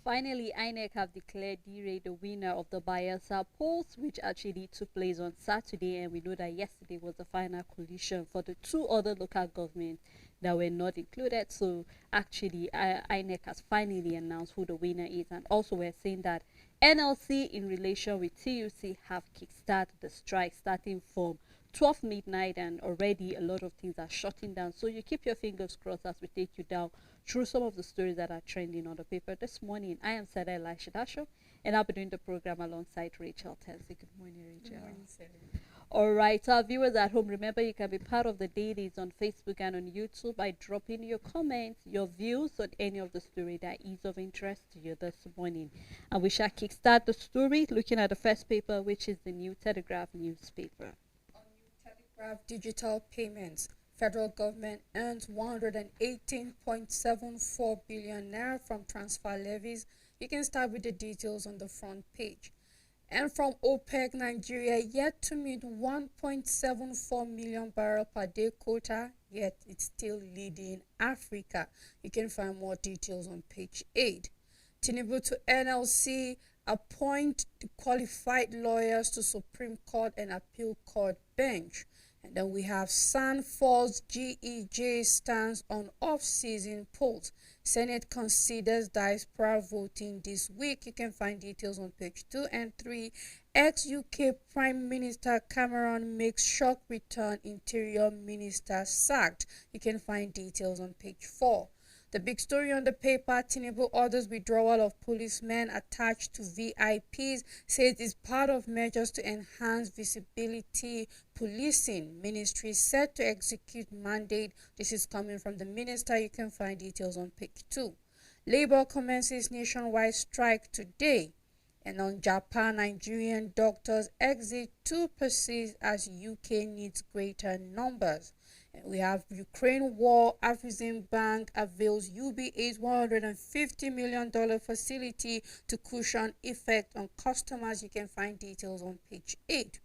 Finally, INEC have declared D-Ray the winner of the Bayelsa polls, which actually took place on Saturday, and we know that yesterday was the final collision for the two other local governments that were not included. So actually, INEC has finally announced who the winner is, and also we're saying that NLC in relation with TUC have kickstarted the strike starting from 12 midnight, and already a lot of things are shutting down. So you keep your fingers crossed as we take you down through some of the stories that are trending on the paper this morning. I am Sada Elashidasho, and I'll be doing the program alongside Rachel Tensi. Good morning, Rachel. Good morning, Sada. All right, our viewers at home, remember you can be part of the dailies on Facebook and on YouTube by dropping your comments, your views on any of the story that is of interest to you this morning. And we shall kickstart the story looking at the first paper, which is the New Telegraph newspaper. On New Telegraph digital payments, federal government earns 118.74 billion naira from transfer levies. You can start with the details on the front page. And from OPEC, Nigeria yet to meet 1.74 million barrel per day quota, yet it's still leading Africa. You can find more details on page 8. Tinubu to NLC appoint the qualified lawyers to Supreme Court and Appeal Court bench. And then we have Sanford's GEJ stands on off-season polls. Senate considers diaspora voting this week. You can find details on page 2 and 3. Ex-UK Prime Minister Cameron makes shock return, Interior Minister sacked. You can find details on page 4. The big story on the paper, Tinubu orders withdrawal of policemen attached to VIPs, says it's part of measures to enhance visibility policing. Ministry set to execute mandate. This is coming from the minister. You can find details on page 2. Labour commences nationwide strike today. And on Japan, Nigerian doctors exit to persist as UK needs greater numbers. We have Ukraine war, Afreximbank avails UBA's $150 million facility to cushion effect on customers. You can find details on page 8.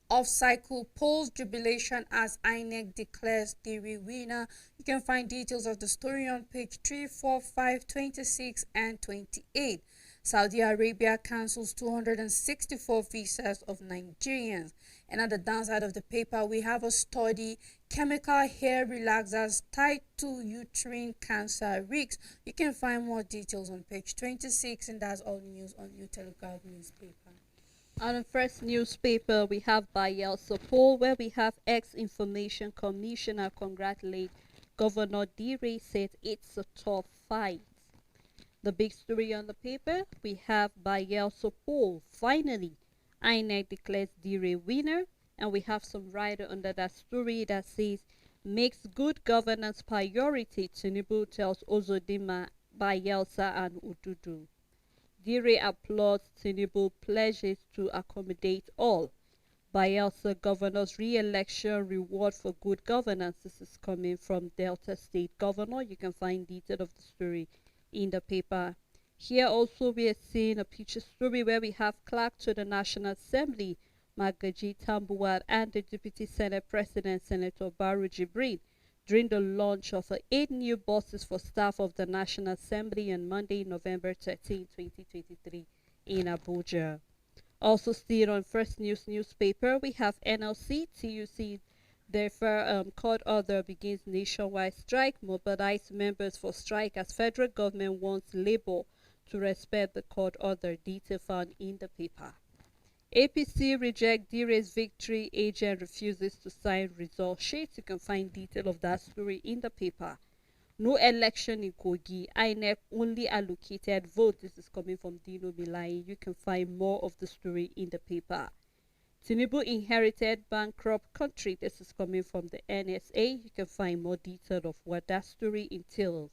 Off-cycle polls jubilation as INEC declares the winner. You can find details of the story on page 3, 4, 5, 26, and 28. Saudi Arabia cancels 264 visas of Nigerians. And at the downside of the paper, we have a study, chemical hair relaxers tied to uterine cancer risks. You can find more details on page 26, and that's all news on New Telegraph newspaper. On the first newspaper, we have Bayelsa poll, where we have ex-information commissioner congratulate Governor D-Ray, said it's a tough fight. The big story on the paper, we have Bayelsa poll. Finally, INEC declares D-Ray winner, and we have some writer under that story that says, makes good governance priority, Tinubu tells Ozodima, Bayelsa and Ududu. D-Ray applauds Tinubu pledges to accommodate all. Bayelsa governor's re-election reward for good governance. This is coming from Delta State Governor. You can find detail of the story in the paper. Here also we are seeing a picture story where we have clerk to the National Assembly, Magaji Tambuwal, and the Deputy Senate President, Senator Baru Jibrin, during the launch of 8 new buses for staff of the National Assembly on Monday, November 13, 2023 in Abuja. Also still on First News newspaper, we have NLC, TUC, therefore court order begins nationwide strike, mobilize members for strike as federal government wants labor to respect the court order, detail found in the paper. APC reject D-Ray's victory, agent refuses to sign result sheets. You can find detail of that story in the paper. No election in Kogi, INEC only allocated vote. This is coming from Dino Milai. You can find more of the story in the paper. Tinubu inherited bankrupt country. This is coming from the NSA. You can find more detail of what that story entails.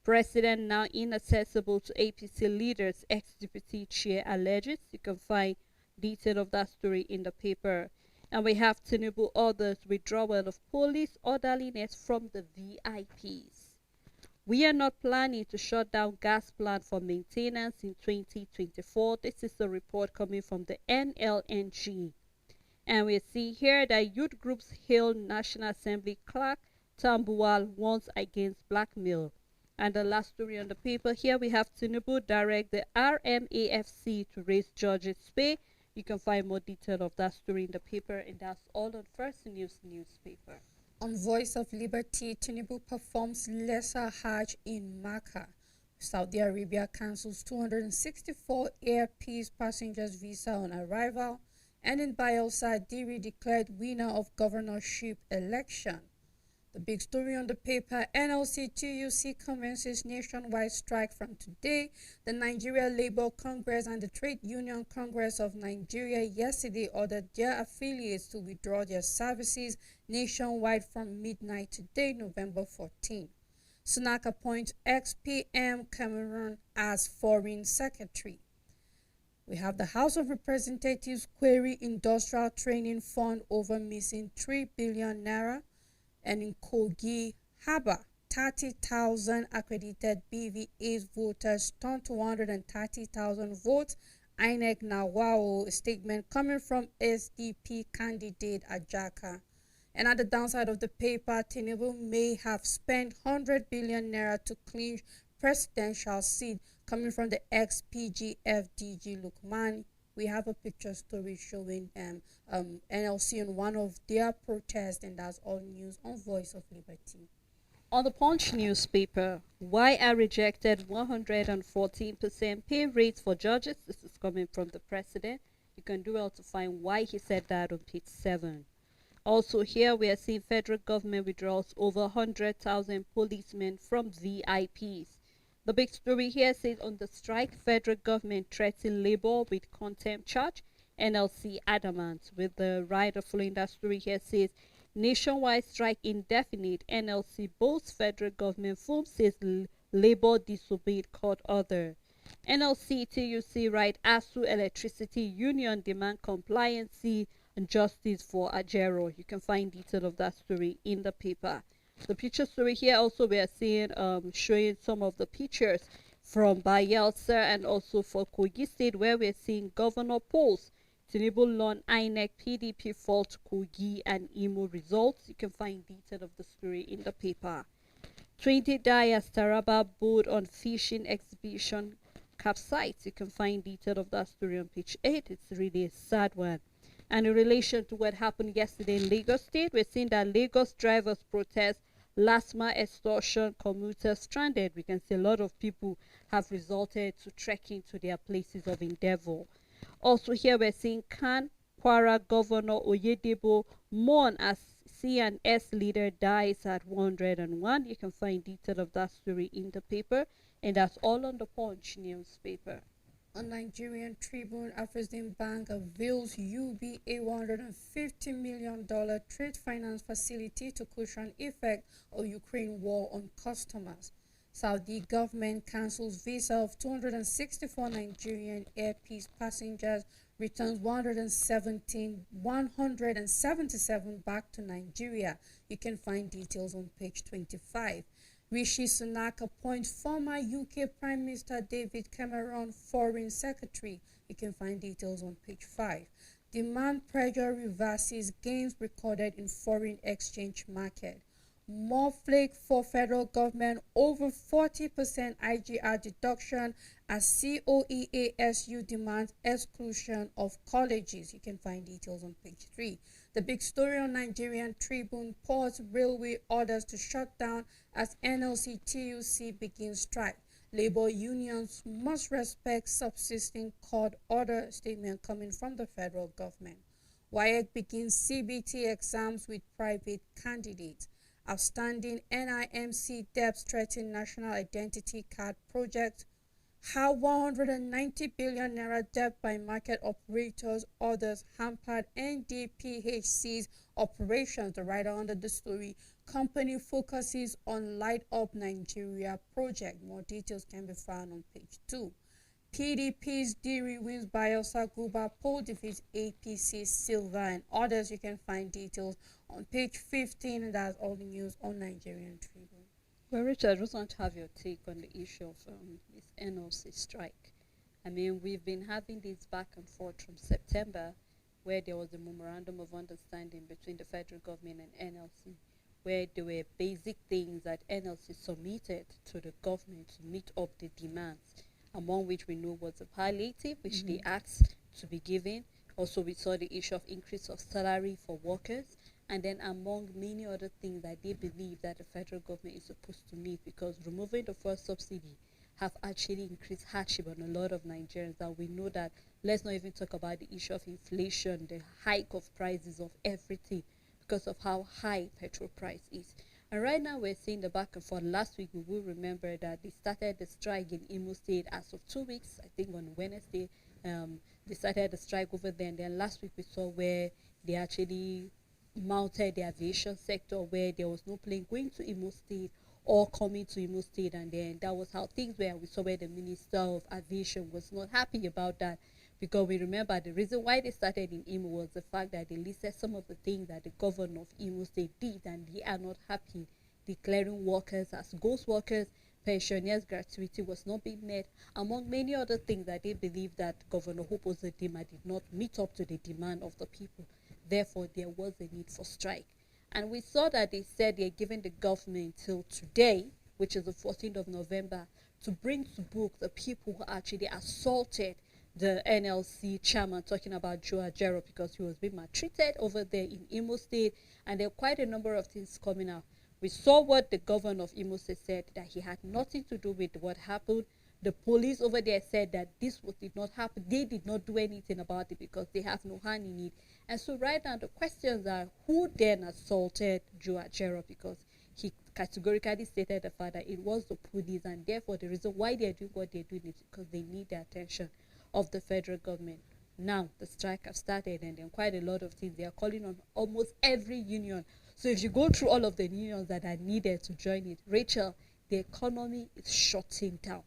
President now inaccessible to APC leaders, ex-deputy chair alleges. You can find detail of that story in the paper. And we have Tinubu orders withdrawal of police orderliness from the VIPs. We are not planning to shut down gas plant for maintenance in 2024. This is a report coming from the NLNG. And we see here that youth groups hail National Assembly clerk Tambuwal once against blackmail. And the last story on the paper here, we have Tinubu direct the RMAFC to raise judges' pay. You can find more detail of that story in the paper, and that's all on First News newspaper. On Voice of Liberty, Tinubu performs lesser Hajj in Makkah. Saudi Arabia cancels 264 Air Peace passengers' visa on arrival. And in Bayelsa, Diri declared winner of governorship election. The big story on the paper, NLC TUC commences nationwide strike from today. The Nigeria Labour Congress and the Trade Union Congress of Nigeria yesterday ordered their affiliates to withdraw their services nationwide from midnight today, November 14. Sunak appoints ex-PM Cameroon as Foreign Secretary. We have the House of Representatives query Industrial Training Fund over missing 3 billion naira. And in Kogi Harbor, 30,000 accredited BVA's voters turned to 130,000 votes. INEC Nawao, a statement coming from SDP candidate Ajaka. And at the downside of the paper, Tinubu may have spent 100 billion naira to clinch presidential seat, coming from the ex-PGF DG Lukman. We have a picture story showing NLC on one of their protests, and that's all news on Voice of Liberty. On the Punch newspaper, YR rejected 114% pay rates for judges. This is coming from the president. You can do well to find why he said that on page 7. Also here we are seeing federal government withdraws over 100,000 policemen from VIPs. The big story here says on the strike, federal government threatened labor with contempt charge. NLC adamant. With the writer following that story here says nationwide strike indefinite. NLC boasts federal government firm says labor disobeyed court order. NLC TUC right ASU electricity union demand compliance and justice for Ajero. You can find detail of that story in the paper. The picture story here also we are seeing showing some of the pictures from Bayelsa and also for Kogi State, where we're seeing governor polls. Tinubu Lon INEC PDP fault Kogi and Imo results. You can find detail of the story in the paper. 20 die as Taraba boat on fishing exhibition capsized. You can find detail of that story on page 8. It's really a sad one. And in relation to what happened yesterday in Lagos State, we're seeing that Lagos drivers protest LASMA extortion, commuters stranded. We can see a lot of people have resorted to trekking to their places of endeavor. Also here we're seeing Kwara Governor Oyedebo mourn as C&S leader dies at 101. You can find detail of that story in the paper, and that's all on the Punch newspaper. On Nigerian Tribune, Afreximbank unveils UBA $150 million trade finance facility to cushion effect of Ukraine war on customers. Saudi government cancels visa of 264 Nigerian Air Peace passengers, returns 177 back to Nigeria. You can find details on page 25. Rishi Sunak appoints former UK Prime Minister David Cameron Foreign Secretary. You can find details on page 5. Demand pressure reverses gains recorded in foreign exchange market. More flake for federal government, over 40% IGR deduction as COEASU demands exclusion of colleges. You can find details on page 3. The big story on Nigerian Tribune, Ports Railway orders to shut down as NLC TUC begins strike. Labor unions must respect subsisting court order, statement coming from the federal government. WAEC begins CBT exams with private candidates. Outstanding NIMC debts threaten National Identity Card project. How 190 billion naira debt by market operators orders hampered NDPHC's operations. The writer under the story, company focuses on Light Up Nigeria project. More details can be found on page 2. PDP's Diri wins Bayelsa Guba, poll defeats APC Silva and others. You can find details on page 15, and that's all the news on Nigerian Tribune. Well, Richard, I just want to have your take on the issue of this NLC strike. I mean, we've been having this back and forth from September, where there was a memorandum of understanding between the federal government and NLC, where there were basic things that NLC submitted to the government to meet up the demands, among which we know was the palliative, which they asked to be given. Also, we saw the issue of increase of salary for workers, and then among many other things that they believe that the federal government is supposed to meet, because removing the first subsidy have actually increased hardship on a lot of Nigerians. And we know that, let's not even talk about the issue of inflation, the hike of prices of everything because of how high petrol price is. And right now we're seeing the back and forth. Last week we will remember that they started the strike in Imo State as of 2 weeks, I think on Wednesday. They started the strike over there, and then last week we saw where they actually mounted the aviation sector, where there was no plane going to Imo State or coming to Imo State, and then that was how things were. We saw where the Minister of Aviation was not happy about that, because we remember the reason why they started in Imo was the fact that they listed some of the things that the governor of Imo State did, and they are not happy, declaring workers as ghost workers. Pensioners' gratuity was not being met, among many other things that they believe that Governor Hope Uzodinma did not meet up to the demand of the people. Therefore, there was a need for strike. And we saw that they said they're giving the government till today, which is the 14th of November, to bring to book the people who actually assaulted the NLC chairman, talking about Joe Ajero, because he was being maltreated over there in Imo State. And there are quite a number of things coming out. We saw what the governor of Imo State said, that he had nothing to do with what happened. The police over there said that did not happen. They did not do anything about it because they have no hand in it. And so right now the questions are, who then assaulted Joe Ajero? Because he categorically stated the fact that it was the police, and therefore the reason why they're doing what they're doing is because they need the attention of the federal government. Now the strike has started, and then quite a lot of things. They are calling on almost every union. So if you go through all of the unions that are needed to join it, Rachel, the economy is shutting down.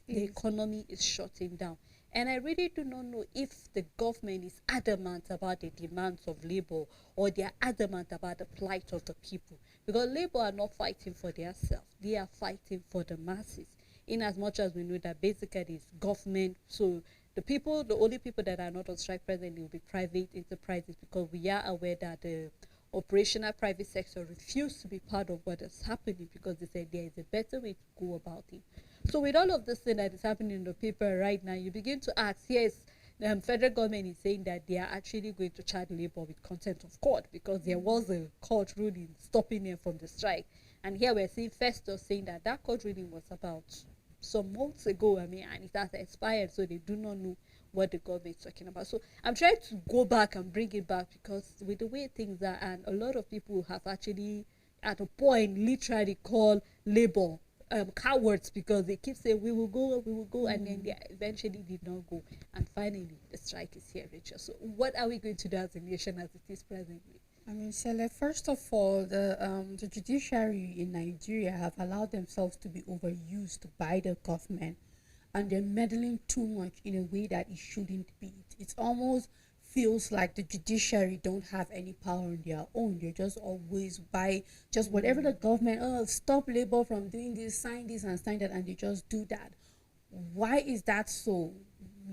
The economy is shutting down. And I really do not know if the government is adamant about the demands of labor, or they are adamant about the plight of the people. Because labor are not fighting for themselves. They are fighting for the masses. In as much as we know that basically it's government. So the only people that are not on strike presently will be private enterprises, because we are aware that the operational private sector refused to be part of what is happening, because they said there is a better way to go about it. So with all of this thing that is happening in the paper right now, you begin to ask, yes, the federal government is saying that they are actually going to charge labor with contempt of court, because there was a court ruling stopping them from the strike. And here we're seeing Festus saying that that court ruling was about some months ago, and it has expired, so they do not know what the government is talking about. So I'm trying to go back and bring it back, because with the way things are, and a lot of people have actually at a point literally called labor cowards, because they keep saying we will go, and then they eventually did not go, and finally the strike is here, Rachel. So what are we going to do as a nation as it is presently? I mean, Shele, first of all, the judiciary in Nigeria have allowed themselves to be overused by the government, and they're meddling too much in a way that it shouldn't be. It's almost feels like the judiciary don't have any power on their own. They're just always by just whatever the government, stop labor from doing this and sign that, and they just do that. Why is that so?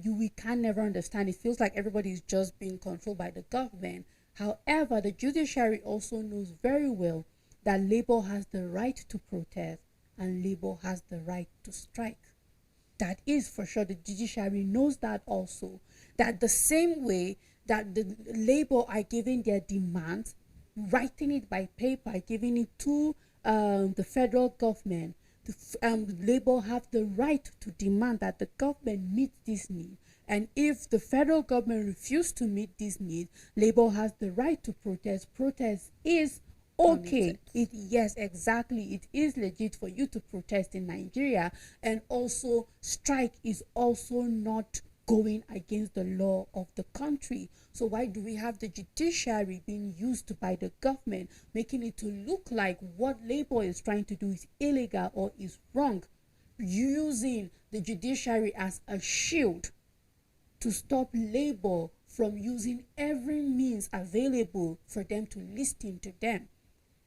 We can never understand. It feels like everybody is just being controlled by the government. However, the judiciary also knows very well that labor has the right to protest and labor has the right to strike. That is for sure. The judiciary knows that also. That the same way that the labor are giving their demands, writing it by paper, giving it to the federal government, the labor have the right to demand that the government meet this need. And if the federal government refuses to meet this need, labor has the right to protest. Protest is okay. Yes, exactly. It is legit for you to protest in Nigeria. And also, strike is also not going against the law of the country. So why do we have the judiciary being used by the government, making it to look like what labor is trying to do is illegal or is wrong, using the judiciary as a shield to stop labor from using every means available for them to listen to them?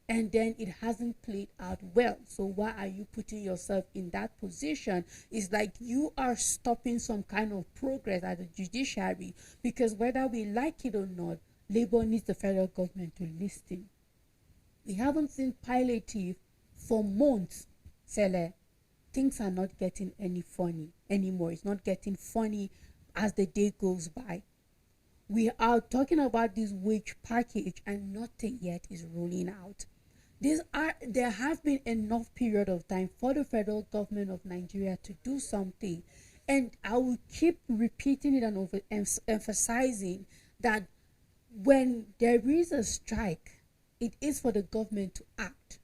And then it hasn't played out well. So why are you putting yourself in that position? It's like you are stopping some kind of progress at the judiciary, because whether we like it or not, labor needs the federal government to listen. We haven't seen palliative for months. Sele, things are not getting any funny anymore. It's not getting funny as the day goes by. We are talking about this wage package and nothing yet is rolling out. There have been enough period of time for the federal government of Nigeria to do something, and I will keep repeating it and emphasizing that when there is a strike, it is for the government to act.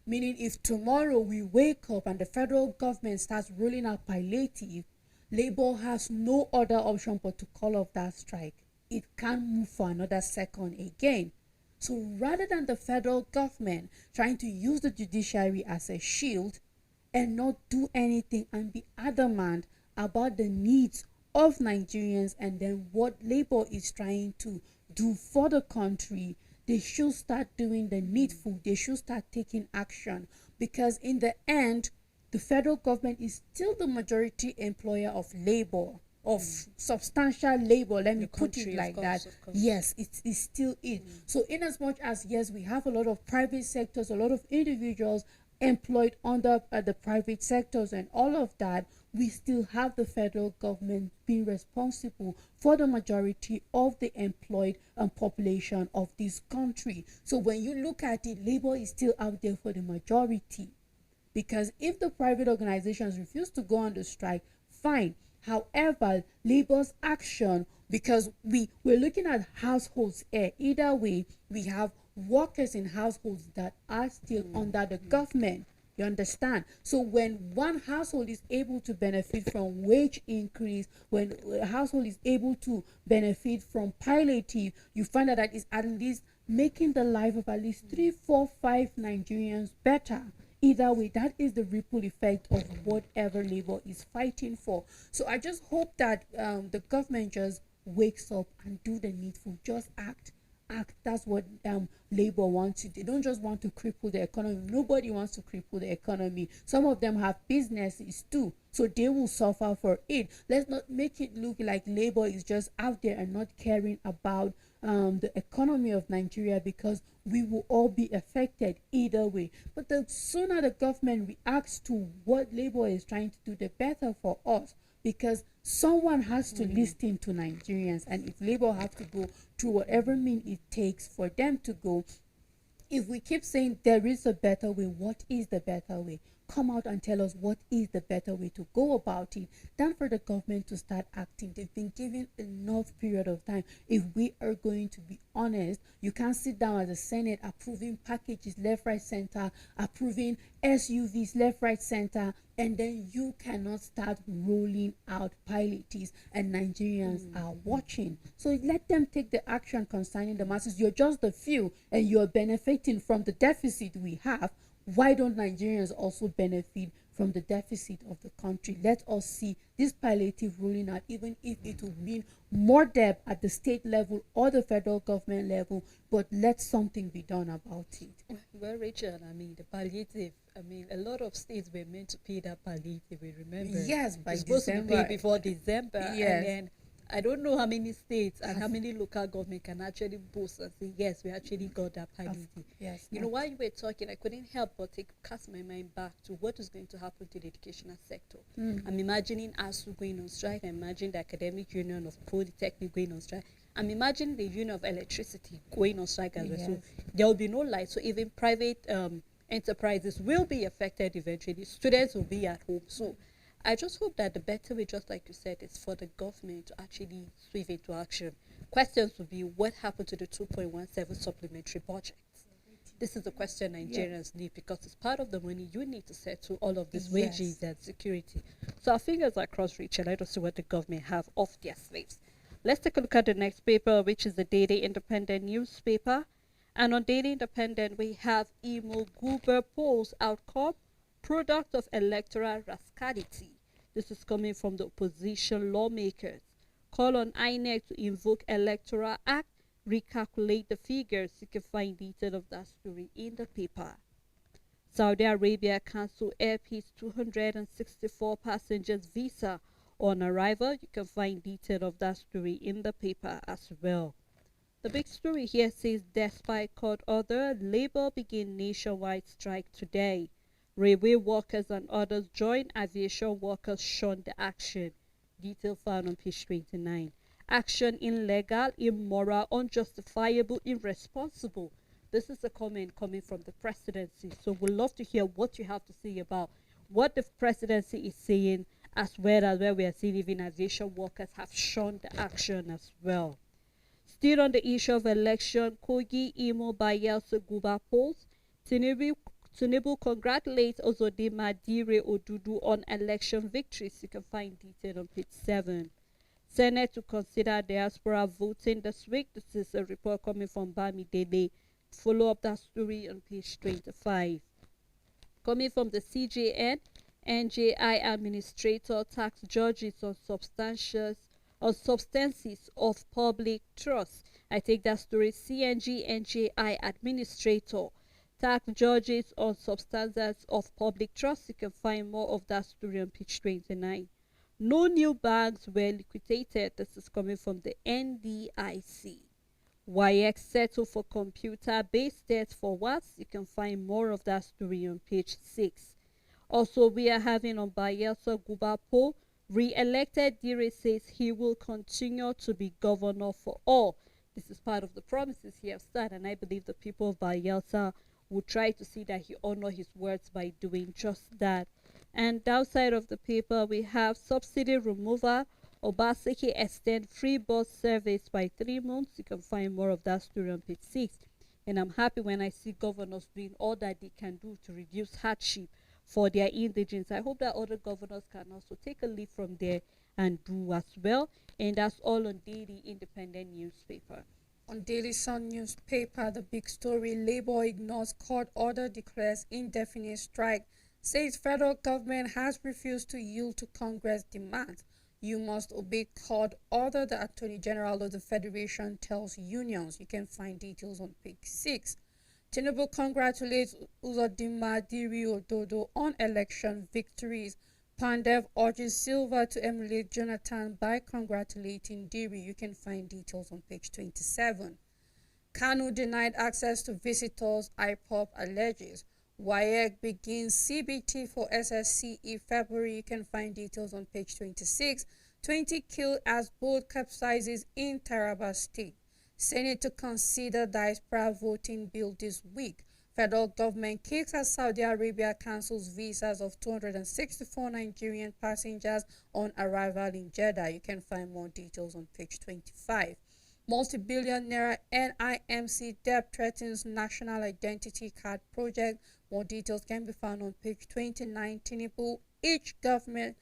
Meaning, if tomorrow we wake up and the federal government starts rolling out palliative, Labour has no other option but to call off that strike. It can't move for another second again. So rather than the federal government trying to use the judiciary as a shield and not do anything and be adamant about the needs of Nigerians and then what Labour is trying to do for the country, they should start doing the needful. They should start taking action, because in the end, the federal government is still the majority employer of labor, of substantial labor. Let me put it like that. Yes, it is still it. So in as much as, yes, we have a lot of private sectors, a lot of individuals employed under the private sectors and all of that, we still have the federal government being responsible for the majority of the employed population of this country. So when you look at it, labor is still out there for the majority. Because if the private organizations refuse to go on the strike, fine. However, labor's action, because we're looking at households here. Either way, we have workers in households that are still under the government. You understand? So when one household is able to benefit from wage increase, when a household is able to benefit from palliative, you find out that it's at least making the life of at least 3, 4, 5 Nigerians better. Either way, that is the ripple effect of whatever labor is fighting for. So I just hope that the government just wakes up and do the needful. Just act. That's what labor wants to do. They don't just want to cripple the economy. Nobody wants to cripple the economy. Some of them have businesses too, so they will suffer for it. Let's not make it look like labor is just out there and not caring about the economy of Nigeria, because we will all be affected either way. But the sooner the government reacts to what labor is trying to do, the better for us, because someone has to listen to Nigerians, and if labor have to go through whatever mean it takes for them to go, if we keep saying there is a better way, what is the better way? Come out and tell us what is the better way to go about it, than for the government to start acting. They've been given enough period of time. If we are going to be honest, you can't sit down as a Senate approving packages left, right, center, approving SUVs left, right, center, and then you cannot start rolling out palliatives and Nigerians are watching. So let them take the action concerning the masses. You're just the few and you're benefiting from the deficit we have. Why don't Nigerians also benefit from the deficit of the country? Let us see this palliative rolling out, even if it will mean more debt at the state level or the federal government level, but let something be done about it. Well, Rachel, I mean, the palliative, I mean, a lot of states were meant to pay that palliative, we remember. Yes, by it's supposed December. to be paid before December. Yes. And then I don't know how many states and how many local government can actually boast and say, yes, we actually got that palliative. Yes. You know, while you were talking, I couldn't help but cast my mind back to what is going to happen to the educational sector. I'm imagining ASU going on strike. I imagine the Academic Union of Polytechnic going on strike. I'm imagining the Union of Electricity going on strike as well. So there will be no light. So even private enterprises will be affected eventually. Students will be at home. So I just hope that the better way, just like you said, is for the government to actually sweep into action. Questions will be, what happened to the 2.17 supplementary budget? This is the question Nigerians need, because it's part of the money you need to settle all of these wages and security. So our fingers are crossed, Rachel. Let us see what the government have off their slaves. Let's take a look at the next paper, which is the Daily Independent newspaper. And on Daily Independent, we have Imo Guber polls outcome, product of electoral rascality. This is coming from the opposition lawmakers. Call on INEC to invoke Electoral Act, recalculate the figures. You can find detail of that story in the paper. Saudi Arabia cancelled Air Peace 264 passengers visa on arrival. You can find detail of that story in the paper as well. The big story here says despite court order, Labour begin nationwide strike today. Railway workers and others join aviation workers shun the action. Detail found on page 29. Action illegal, immoral, unjustifiable, irresponsible. This is a comment coming from the presidency. So we'd love to hear what you have to say about what the presidency is saying, as well as where we are seeing even aviation workers have shunned the action as well. Still on the issue of election, Kogi, Imo, Bayelsa, Guba polls. Tinubu congratulates Ozodinma Dire Odudu on election victories. You can find detail on page 7. Senate to consider diaspora voting this week. This is a report coming from Bamidele. Follow up that story on page 25. Coming from the CJN, NJI administrator tax judges on substances of public trust. I take that story. CNG NJI administrator tax judges on substances of public trust. You can find more of that story on page 29. No new banks were liquidated. This is coming from the NDIC. YX settle for computer-based debt for what? You can find more of that story on page 6. Also, we are having on Bayelsa Gubapo, re-elected Dire says he will continue to be governor for all. This is part of the promises he has done, and I believe the people of Bayelsa will try to see that he honor his words by doing just that. And outside of the paper, we have subsidy removal. Obaseki extend free bus service by 3 months. You can find more of that story on page 6. And I'm happy when I see governors doing all that they can do to reduce hardship for their indigents. I hope that other governors can also take a leaf from there and do as well. And that's all on Daily Independent newspaper. On Daily Sun newspaper, the big story: Labour ignores court order, declares indefinite strike, says federal government has refused to yield to Congress demands. You must obey court order, the Attorney General of the Federation tells unions. You can find details on page 6. Tinubu congratulates Uzodinma Diri Ododo on election victories. Pandev urges Silva to emulate Jonathan by congratulating Diri. You can find details on page 27. Kanu denied access to visitors, IPOP alleges. WAEC begins CBT for SSCE February. You can find details on page 26. 20 killed as boat capsizes in Taraba State. Senate to consider diaspora voting bill this week. Federal government kicks as Saudi Arabia cancels visas of 264 Nigerian passengers on arrival in Jeddah. You can find more details on page 25. Multi-billion naira NIMC debt threatens national identity card project. More details can be found on page 29. Tinubu, each governor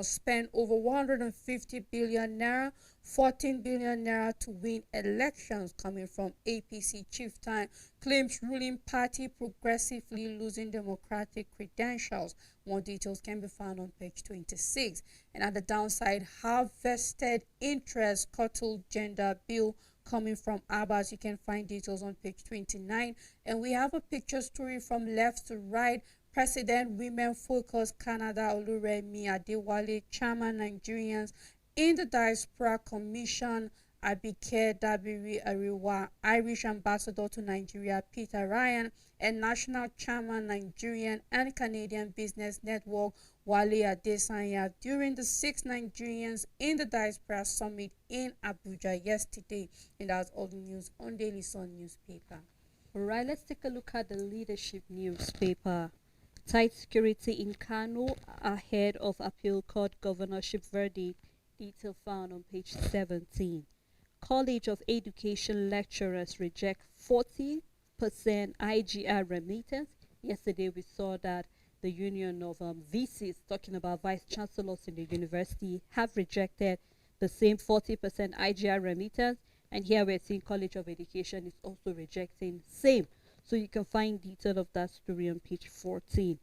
spent over 150 billion naira, 14 billion naira to win elections. Coming from APC chieftain, claims ruling party progressively losing democratic credentials. More details can be found on page 26. And at the downside, harvested interest curtailed gender bill. Coming from Abbas, you can find details on page 29. And we have a picture story from left to right. President Women Focus Canada Oluremi Adewale, Chairman Nigerians in the Diaspora Commission, Abike Dabiri Ariwa, Irish Ambassador to Nigeria Peter Ryan, and National Chairman Nigerian and Canadian Business Network Wale Adesanya during the 6 Nigerians in the Diaspora Summit in Abuja yesterday. And that's all the news on Daily Sun newspaper. Alright, let's take a look at the leadership newspaper. Tight security in Kano ahead of appeal court governorship verdict. Detail found on page 17. College of Education lecturers reject 40% IGR remittance. Yesterday we saw that the Union of VCs, talking about vice chancellors in the university, have rejected the same 40% IGR remittance. And here we're seeing College of Education is also rejecting same. So you can find detail of that story on page 14.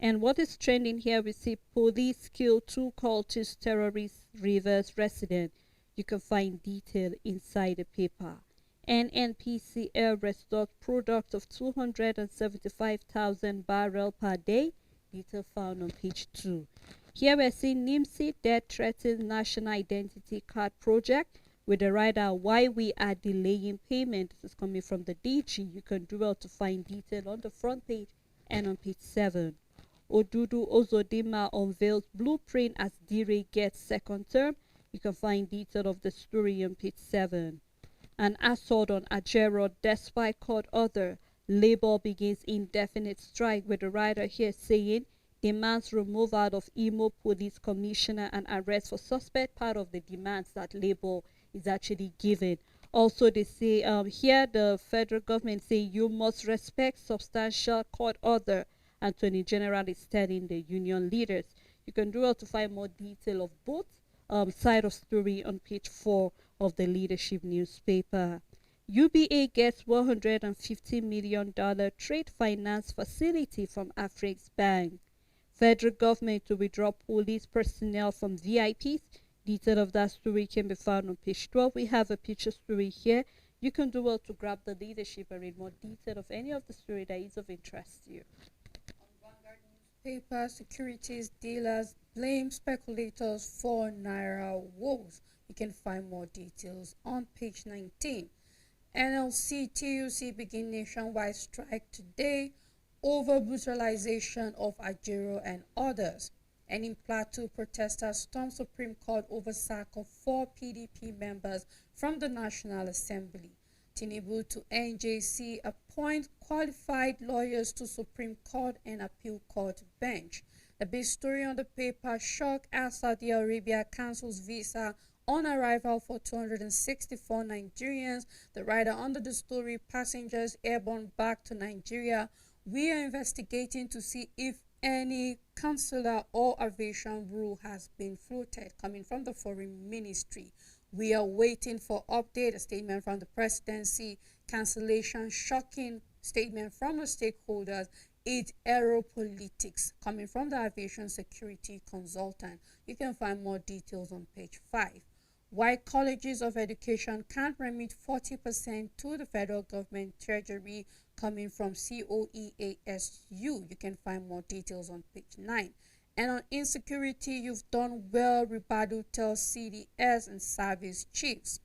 And what is trending here, we see police kill 2 cultist terrorist Rivers resident. You can find detail inside the paper. NNPCL restored product of 275,000 barrel per day. Detail found on page 2. Here we're seeing NIMSI debt threatens national identity card project. with the rider why we are delaying payment. This is coming from the DG. You can do well to find detail on the front page and on page 7. Odudu Ozodima unveils blueprint as Dire gets second term. You can find detail of the story on page 7. An assault on Ajero despite court order. Labour begins indefinite strike, with the writer here saying demands removal of Imo police commissioner and arrest for suspect, part of the demands that Labour is actually giving. Also, they say here the federal government say you must respect substantial court order. Attorney General is telling the union leaders. You can do well to find more detail of both side of story on page 4 of the leadership newspaper. UBA gets $150 million trade finance facility from Afrix Bank. Federal government to withdraw police personnel from VIPs. Detail of that story can be found on page 12. We have a picture story here. You can do well to grab the leadership and read more detail of any of the story that is of interest to you. Paper securities dealers blame speculators for Naira woes. You can find more details on page 19. NLC TUC begin nationwide strike today over brutalization of Ajero and others. And in Plateau, protesters storm Supreme Court over sack of 4 PDP members from the National Assembly. Tinubu to NJC appoint qualified lawyers to Supreme Court and Appeal Court bench. The big story on the paper: shock as Saudi Arabia cancels visa on arrival for 264 Nigerians. The writer under the story: passengers airborne back to Nigeria. We are investigating to see if any consular or aviation rule has been floated, coming from the Foreign Ministry. We are waiting for update. A statement from the presidency: cancellation, shocking statement from the stakeholders. It's aeropolitics, coming from the aviation security consultant. You can find more details on page 5. Why colleges of education can't remit 40% to the federal government treasury, coming from COEASU. You can find more details on page 9. And on insecurity, you've done well, Ribadu tells CDS and service chiefs.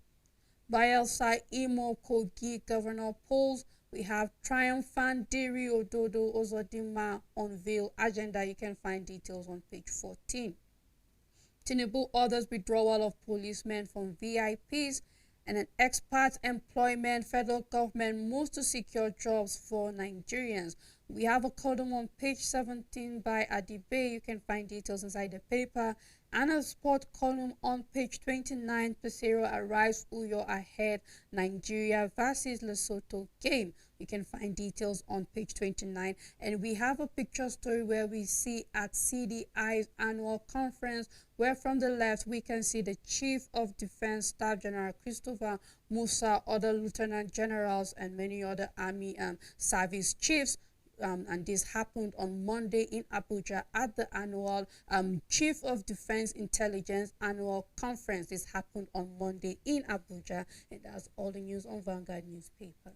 Bayelsa Imo Kogi governor polls. We have triumphant Diri Ododo Ozodima unveil agenda. You can find details on page 14. Tinubu orders withdrawal of policemen from VIPs. And an expat employment, federal government moves to secure jobs for Nigerians. We have a column on page 17 by Adibe. You can find details inside the paper. And a sport column on page 29. Pesero arrives Uyo ahead. Nigeria versus Lesotho game. You can find details on page 29. And we have a picture story where we see at CDI's annual conference, where from the left we can see the Chief of Defense Staff General Christopher Musa, other lieutenant generals, and many other army service chiefs. And this happened on Monday in Abuja at the annual Chief of Defense Intelligence annual conference. This happened on Monday in Abuja, and that's all the news on Vanguard newspaper.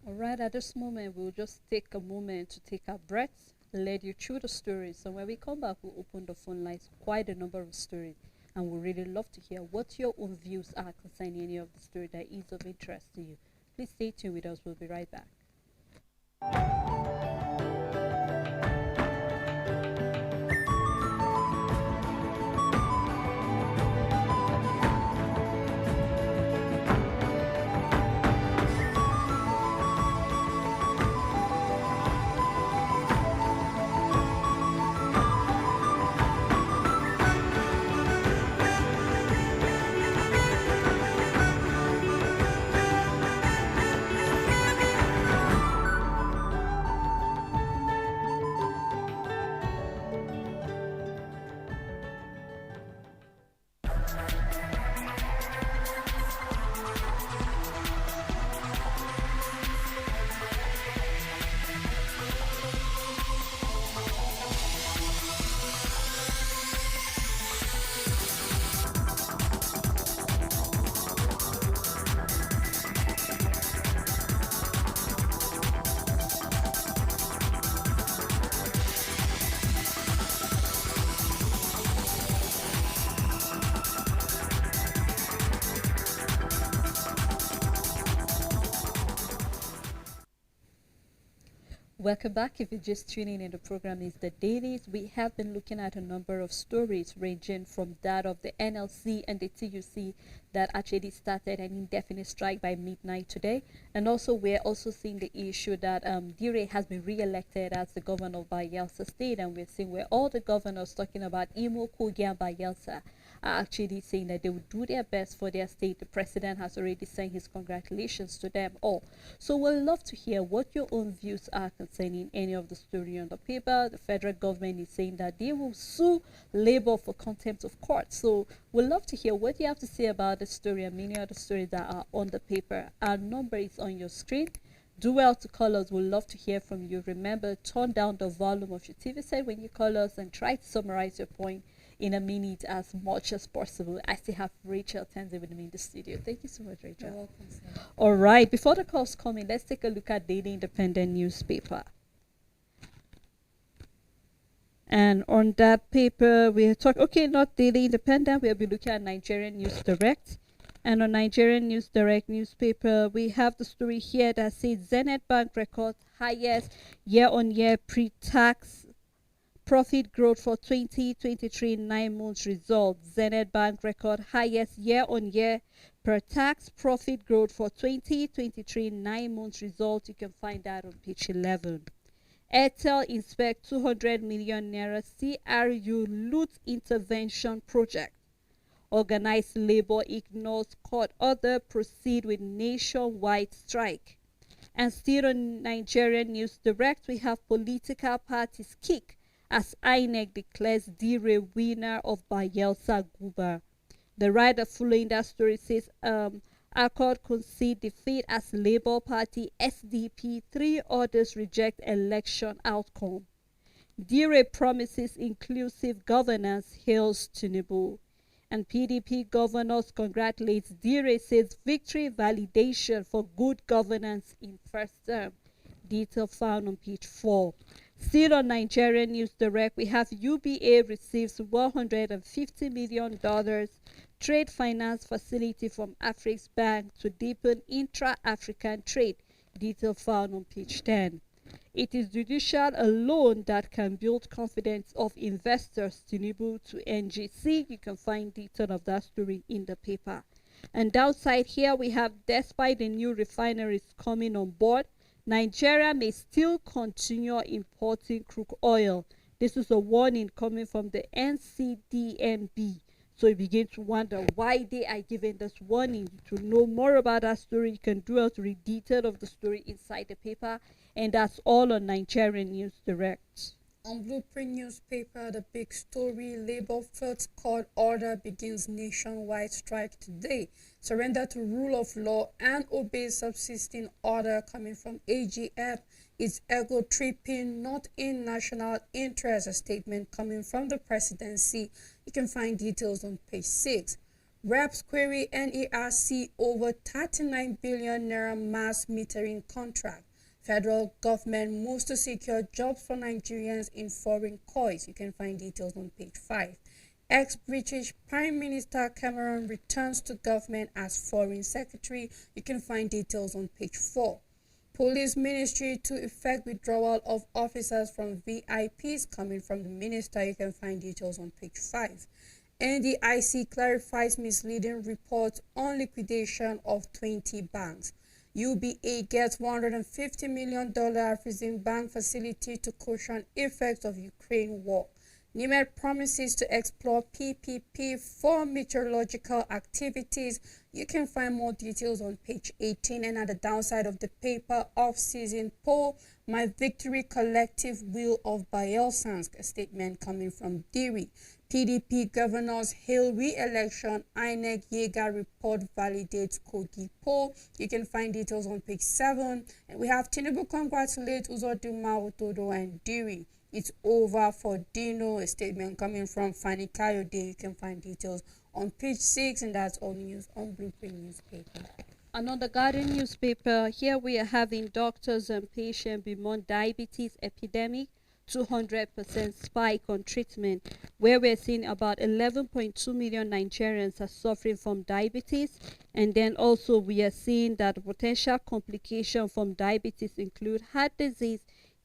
All right, at this moment, we'll just take a moment to take our breaths, lead you through the stories. And when we come back, we'll open the phone lines, quite a number of stories. And we'd really love to hear what your own views are concerning any of the story that is of interest to you. Please stay tuned with us. We'll be right back. Welcome back. If you're just tuning in, the program is The Dailies. We have been looking at a number of stories ranging from that of the NLC and the TUC that actually started an indefinite strike by midnight today. And also, we're also seeing the issue that Dire has been re-elected as the governor of Bayelsa State, and we're seeing where all the governors talking about Imo, Kogi, and Bayelsa are actually saying that they will do their best for their state. The president has already sent his congratulations to them all. So we'd love to hear what your own views are concerning any of the story on the paper. The federal government is saying that they will sue Labour for contempt of court. So we'd love to hear what you have to say about the story and many other stories that are on the paper. Our number is on your screen. Do well to call us. We'd love to hear from you. Remember, turn down the volume of your TV set when you call us and try to summarize your point in a minute as much as possible. I still have Rachel Tanzi with me in the studio. Thank you so much, Rachel. You're welcome, sir. All right, before the calls come in, let's take a look at Daily Independent newspaper. And on that paper, we're talking, okay, not Daily Independent, we'll be looking at Nigerian News Direct. And on Nigerian News Direct newspaper, we have the story here that says Zenith Bank records highest year-on-year pre-tax profit growth for 2023 9 months results. Zenith Bank record highest year-on-year per tax profit growth for 2023 9 months results. You can find that on page 11. Airtel inspect 200 million naira CRU loot intervention project. Organized labor ignores court order, proceed with nationwide strike. And still on Nigerian News Direct, we have political parties kick as INEC declares Dire winner of Bayelsa Guba. The writer following that story says Accord concede defeat as Labour Party SDP 3 others reject election outcome. Dire promises inclusive governance, hails Tinubu. And PDP governors congratulates Dire, says victory validation for good governance in first term. Detail found on page 4. Still on Nigerian News Direct, we have UBA receives $150 million trade finance facility from Afrix Bank to deepen intra-African trade. Detail found on page 10. It is judicial alone that can build confidence of investors. Tinubu to NGC. You can find detail of that story in the paper. And downside here we have, despite the new refineries coming on board, Nigeria may still continue importing crude oil. This is a warning coming from the NCDMB. So you begin to wonder why they are giving this warning. To know more about that story, you can do out read detail of the story inside the paper. And that's all on Nigerian News Direct. On Blueprint newspaper, the big story, Labour First Court order begins nationwide strike today. Surrender to rule of law and obey subsisting order coming from AGF is ego-tripping, not in national interest, a statement coming from the presidency. You can find details on page 6. Reps query NERC over 39 billion naira mass metering contract. Federal government moves to secure jobs for Nigerians in foreign countries. You can find details on page 5. Ex-British Prime Minister Cameron returns to government as Foreign Secretary. You can find details on page 4. Police Ministry to effect withdrawal of officers from VIPs coming from the minister. You can find details on page 5. NDIC clarifies misleading reports on liquidation of 20 banks. UBA gets $150 million Afrexim Bank facility to cushion effects of Ukraine war. NIMED promises to explore PPP for meteorological activities. You can find more details on page 18. And at the downside of the paper, off-season poll, My Victory Collective Will of Bayelsans, a statement coming from Diri. PDP governors hail re-election. INEC Yega report validates Kogi poll. You can find details on page 7. And we have Tinubu congratulate Uzodinma Otodo and Diri. It's over for Dino, a statement coming from Fanny Kayode. You can find details on page 6, and that's all news on Blueprint newspaper. And on the Guardian newspaper, here we are having doctors and patients bemoan diabetes epidemic, 200% spike on treatment, where we're seeing about 11.2 million Nigerians are suffering from diabetes. And then also we are seeing that potential complications from diabetes include heart disease,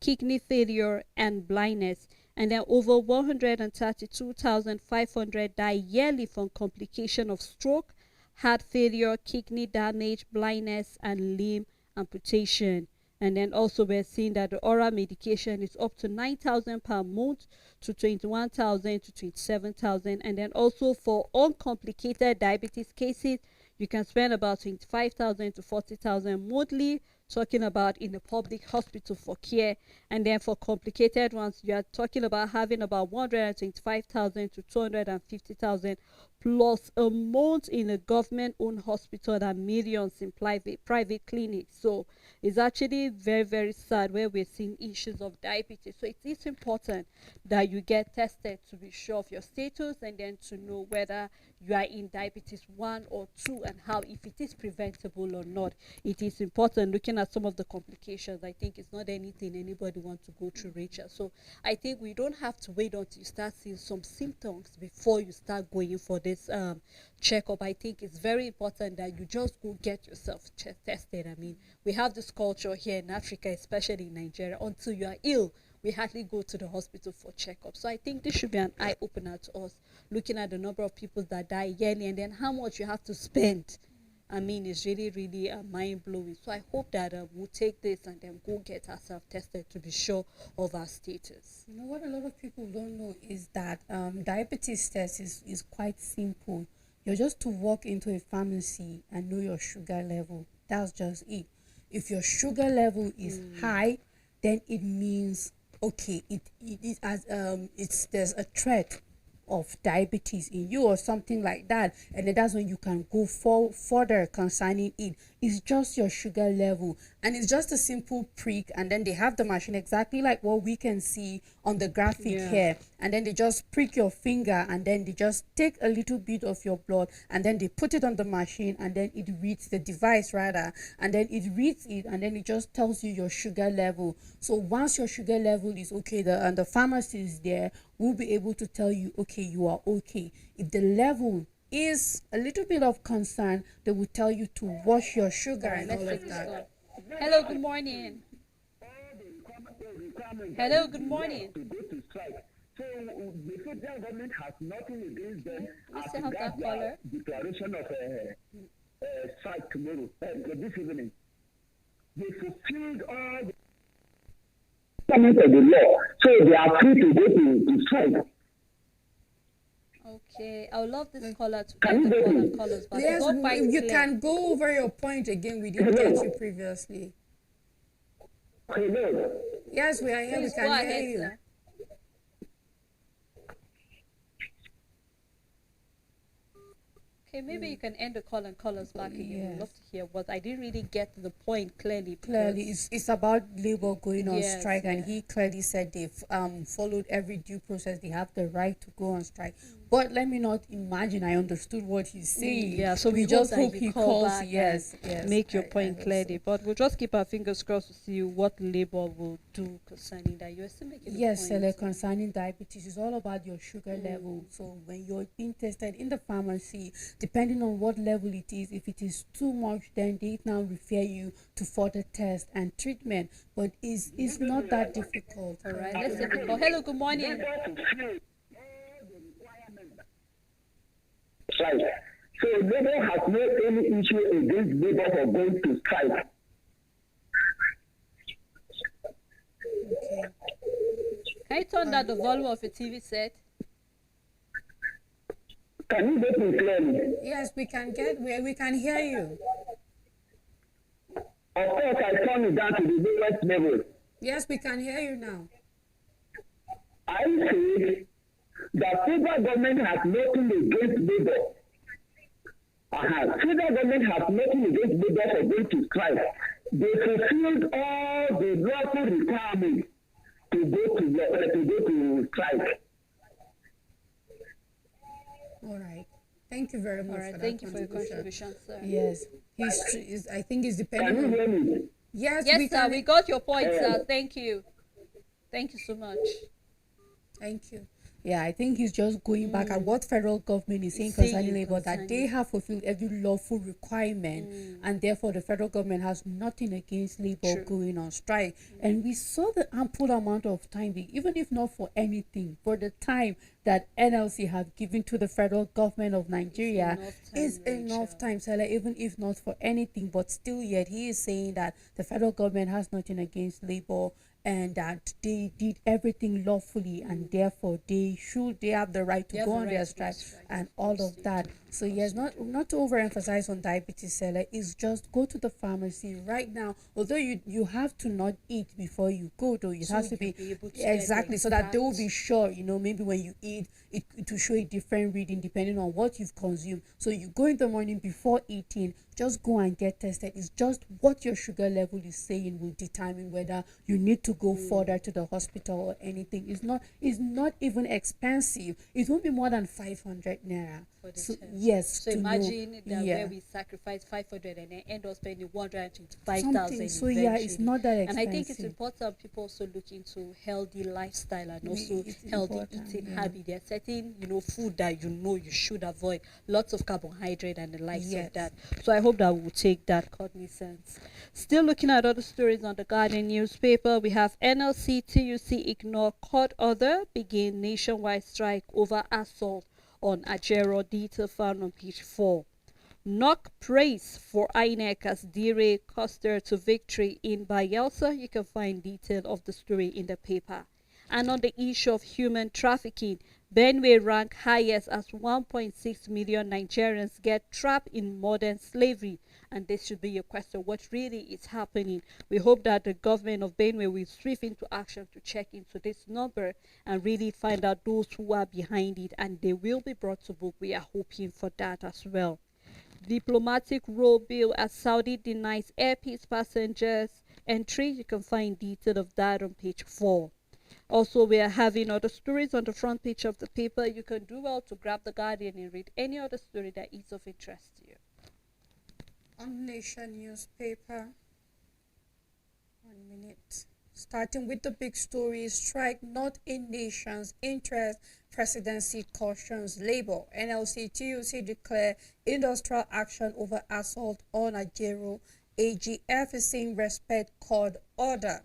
kidney failure, and blindness. And then over 132,500 die yearly from complication of stroke, heart failure, kidney damage, blindness, and limb amputation. And then also we're seeing that the oral medication is up to 9,000 per month to 21,000 to 27,000. And then also for uncomplicated diabetes cases, you can spend about 25,000 to 40,000 monthly, talking about in the public hospital for care. And then for complicated ones, you are talking about having about 125,000 to 250,000 plus a month in a government-owned hospital and millions in private clinics. So it's actually very, very sad where we're seeing issues of diabetes. So it is important that you get tested to be sure of your status and then to know whether you are in diabetes 1 or 2 and how, if it is preventable or not. It is important looking at some of the complications. I think it's not anything anybody wants to go through, Rachel. So I think we don't have to wait until you start seeing some symptoms before you start going for this checkup. I think it's very important that you just go get yourself tested. I mean, we have this culture here in Africa, especially in Nigeria, until you are ill, we hardly go to the hospital for checkup. So I think this should be an eye-opener to us, looking at the number of people that die yearly and then how much you have to spend. I mean, it's really, really mind-blowing. So I hope that we'll take this and then go get ourselves tested to be sure of our status. You know what a lot of people don't know is that diabetes test is quite simple. You're just to walk into a pharmacy and know your sugar level. That's just it. If your sugar level is high, then it means okay, there's a threat of diabetes in you or something like that, and then that's when you can go further concerning it. It's just your sugar level, and it's just a simple prick, and then they have the machine exactly like what we can see on the graphic here, and then they just prick your finger, and then they just take a little bit of your blood, and then they put it on the machine, and then it reads the device rather, and then it reads it, and then it just tells you your sugar level. So once your sugar level is okay, the pharmacist there will be able to tell you, okay, you are okay. If the level is a little bit of concern, they will tell you to watch your sugar and all of that. Hello, good morning. Hello, good morning. So the federal government has nothing against them We still have that caller. declaration of strike tomorrow, this evening. They fulfilled all the requirements of the law, so they are free to go to strike. Okay, I would love this caller to Can you get the hear call me? and call us back. Yes, Go quite you clear. can go over your point again. We didn't get you previously. Hello. Yes, we are here. Please We go can ahead, hear you. sir. Okay, maybe you can end the call and call us back again. We'd Yes. love to hear what I didn't really get the point clearly. Clearly, it's about labor going on Yes, strike, and yeah. he clearly said they've followed every due process. They have the right to go on strike. But let me not imagine I understood what he's saying. Yeah, so we just hope that hope you he call calls. back Yes, and yes. make your I point hope clearly. so. But we'll just keep our fingers crossed to see what labor will do concerning that. You're still making Yes, a point. Sele, concerning diabetes, it's all about your sugar level. So when you're being tested in the pharmacy, depending on what level it is, if it is too much, then they now refer you to further test and treatment. But it's not that difficult. All right, let's take the call. Hello, good morning. Strike. So Labour has no any issue against Labour for going to strike. Okay. Can you turn down the volume of your TV set? Can you get me clearly? Yes, we can hear you. Of course, I turn it down to the lowest level. Yes, we can hear you now. I say that federal government has nothing against Labour. Federal government has nothing against Labour for going to strike. They fulfilled all the lawful requirements to go to strike. All right. Thank you very much All right, for thank that you for your contribution. contribution, sir. Yes, I think it's Can depending you on. hear me? Yes, Yes, we sir, can. we got your point, sir. Thank you. Thank you so much. Thank you. Yeah, I think he's just going back at what federal government is saying Saying concerning labor, that they concerning- have fulfilled every lawful requirement, and therefore the federal government has nothing against labor True. going on strike. And we saw the ample amount of time, even if not for anything, for the time that NLC have given to the federal government of Nigeria enough time, is enough Rachel. time, Sela, even if not for anything. But still, yet he is saying that the federal government has nothing against labor, and that they did everything lawfully, and therefore they have the right to They have go the on right their to go strike strike, and of all course of they that. do. So Of yes, course they not to overemphasize on diabetes, seller, is just go to the pharmacy right now. Although you have to not eat before you go, though it So has to you'll be be able to get the exactly, so that they will be exact- sure, maybe when you eat it to show a different reading depending on what you've consumed. So you go in the morning before eating, just go and get tested. It's just what your sugar level is saying will determine whether you need to go further to the hospital or anything. It's not even expensive. It won't be more than 500 naira. for the So test. yes, So to know. imagine that Yeah. where we sacrifice 500 and then end up spending 125,000 Something. So yeah, it's eventually. not that And I think it's expensive. important people also look into healthy lifestyle and We- also it's healthy important, eating yeah. habit. There are certain, food that you should avoid. Lots of carbohydrate and the likes Yes. of that. So I hope that we'll take that cognizance. Still looking at other stories on the Guardian newspaper, we have NLC TUC ignore court order, begin nationwide strike over assault on Ajero, detail found on page 4. Knock praise for INEC as Dire Coster to victory in Bayelsa. You can find detail of the story in the paper. And on the issue of human trafficking, Benue rank highest as 1.6 million Nigerians get trapped in modern slavery. And this should be your question, what really is happening? We hope that the government of Benue will swift into action to check into this number and really find out those who are behind it, and they will be brought to book. We are hoping for that as well. Diplomatic role bill as Saudi denies Air Peace passengers entry. You can find detail of that on page 4. Also, we are having other stories on the front page of the paper. You can do well to grab the Guardian and read any other story that is of interest to you. On Nation newspaper, 1 minute. Starting with the big story, strike not in nation's interest, presidency cautions labor. NLC TUC declare industrial action over assault on Ajero. AGF is saying respect court order.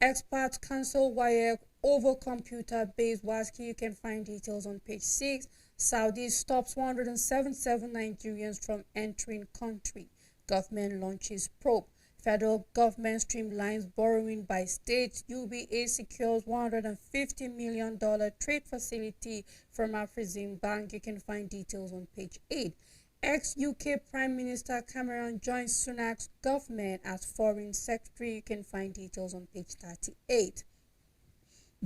Experts cancel wire over computer-based WASKI. You can find details on page 6. Saudi stops 177 Nigerians from entering country. Government launches probe. Federal government streamlines borrowing by states. UBA secures $150 million trade facility from Afrexim Bank. You can find details on page 8. Ex-UK Prime Minister Cameron joins Sunak's government as Foreign Secretary. You can find details on page 38.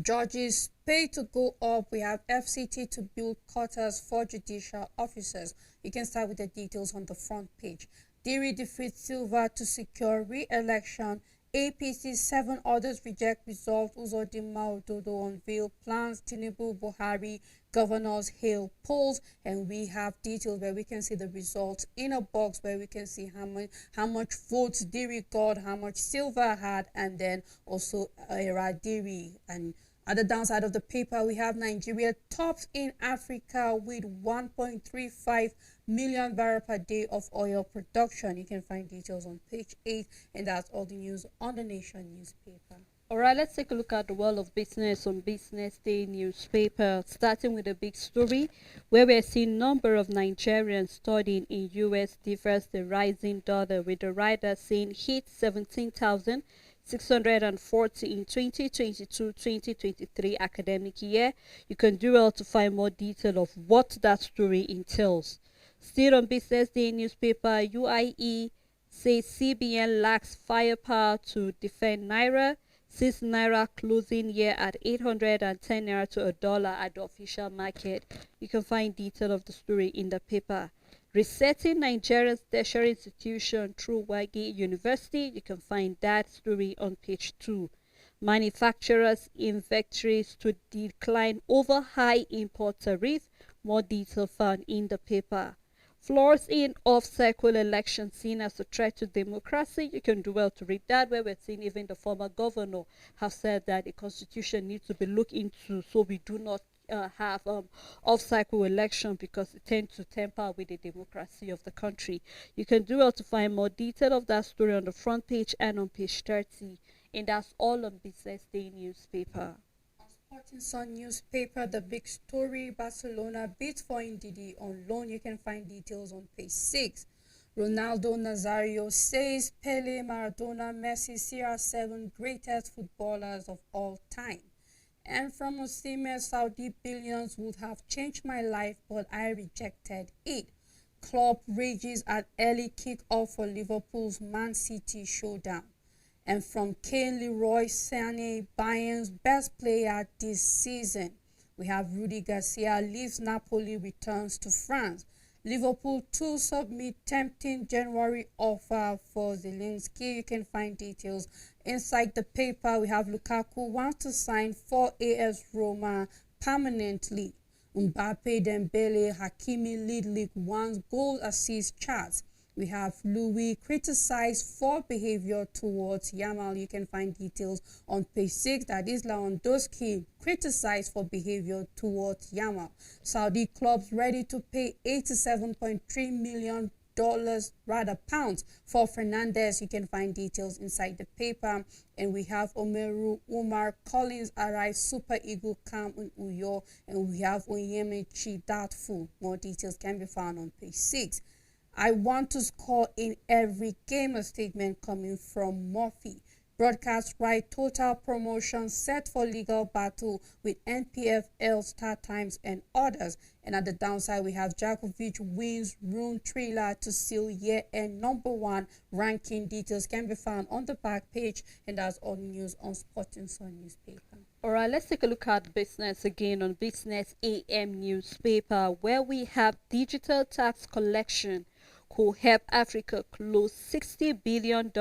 Judges pay to go up. We have FCT to build quarters for judicial officers. You can start with the details on the front page. Diri defeats Silva to secure re-election. APC 7 others reject result. Uzodinma Ododo unveil plans. Tinubu Buhari governors hail polls, and we have details where we can see the results in a box where we can see how much votes Diri got, how much Silva had, and then also Diri. And at the downside of the paper, we have Nigeria tops in Africa with 1.35 million barrels per day of oil production. You can find details on page 8, and that's all the news on the Nation newspaper. All right, let's take a look at the world of business on Business Day newspaper, starting with a big story where we're seeing number of Nigerians studying in US differs the rising dollar, with the rider saying hit 17,640 in 2022-2023 academic year. You can do well to find more detail of what that story entails. Still on Business Day newspaper, UIE says CBN lacks firepower to defend Naira. 6 Naira closing year at 810 Naira to $1 at the official market. You can find detail of the story in the paper. Resetting Nigeria's tertiary institution through Wagi University. You can find that story on page 2. Manufacturers' inventories to decline over high import tariff. More detail found in the paper. Flaws in off-cycle election seen as a threat to democracy. You can do well to read that, where we're seeing even the former governor have said that the constitution needs to be looked into so we do not have off-cycle election because it tends to tamper with the democracy of the country. You can do well to find more detail of that story on the front page and on page 30. And that's all on Business Day newspaper. Sporting Sun newspaper, the big story: Barcelona bids for Ndidi on loan. You can find details on page 6. Ronaldo Nazario says Pele, Maradona, Messi, CR7 greatest footballers of all time. And from Osimhen, Saudi billions would have changed my life, but I rejected it. Klopp rages at early kick-off for Liverpool's Man City showdown. And from Kane, Leroy Sané, Bayern's best player this season. We have Rudy Garcia leaves Napoli, returns to France. Liverpool to submit tempting January offer for Zelensky. You can find details inside the paper. We have Lukaku wants to sign for AS Roma permanently. Mbappe, Dembele, Hakimi lead League One's goal assist charts. We have Louis criticized for behavior towards Yamal. You can find details on page 6. That is Lewandowski criticized for behavior towards Yamal. Saudi clubs ready to pay $87.3 million, rather pounds, for Fernandez. You can find details inside the paper. And we have Omeru Umar Collins arrives Super Eagle camp in Uyo. And we have Onyemechi doubtful. More details can be found on page 6. I want to score in every game, a statement coming from Murphy. Broadcast right, total promotion set for legal battle with NPFL, Start Times and others. And at the downside, we have Djokovic wins Rune Thriller to seal year-end #1 ranking. Details can be found on the back page, and that's all news on Sporting Sun newspaper. All right, let's take a look at business again on Business AM newspaper, where we have digital tax collection could help Africa close $60 billion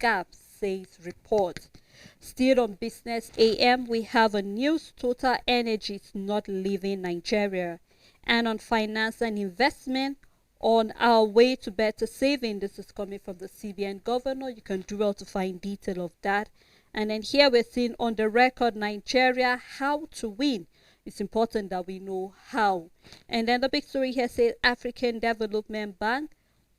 gap, says report. Still on Business AM, we have a news: Total Energies not leaving Nigeria. And on finance and investment, on our way to better saving. This is coming from the CBN governor. You can do well to find detail of that. And then here we're seeing on the record, Nigeria, how to win. It's important that we know how. And then the big story here says African Development Bank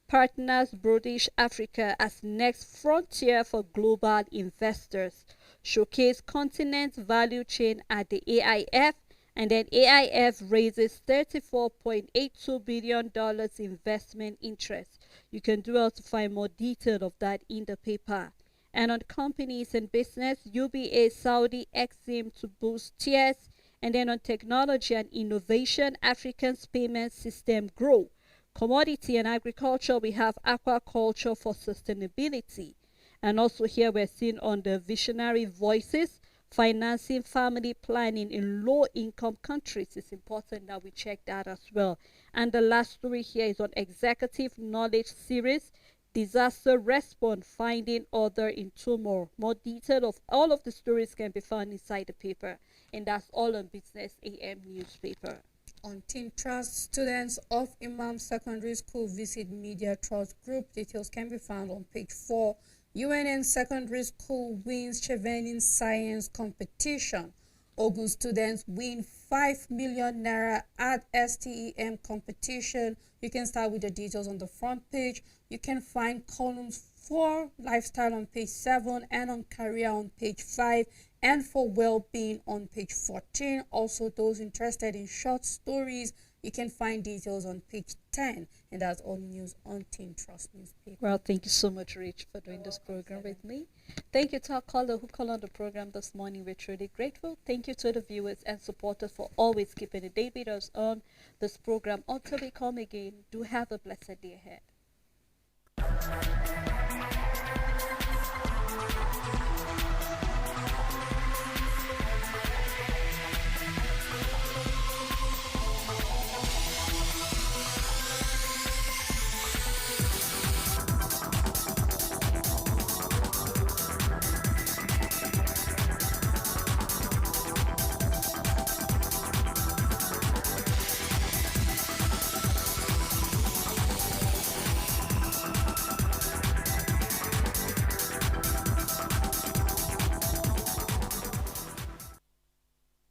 partners British Africa as next frontier for global investors. Showcase continent value chain at the AIF. And then AIF raises $34.82 billion investment interest. You can do well to find more detail of that in the paper. And on companies and business, UBA Saudi Exim to boost tiers. And then on technology and innovation, African's payment system grow. Commodity and agriculture, we have aquaculture for sustainability. And also here we're seeing on the visionary voices, financing family planning in low-income countries. It's important that we check that as well. And the last story here is on executive knowledge series, disaster response, finding order in tumor. More detail of all of the stories can be found inside the paper. And that's all on Business AM newspaper. On Teen Trust, students of Imam Secondary School visit Media Trust Group. Details can be found on page 4. UNN Secondary School wins Chevening Science Competition. Ogun students win 5 million naira at STEM competition. You can start with the details on the front page. You can find columns for lifestyle on page 7 and on career on page 5. And for well-being on page 14. Also, those interested in short stories, you can find details on page 10. And that's all news on Teen Trust newspaper. Well, thank you so much, Rich, for doing this program with me. Thank you to our caller who called on the program this morning. We're truly grateful. Thank you to the viewers and supporters for always keeping the day with us on this program. Until we come again, do have a blessed day ahead.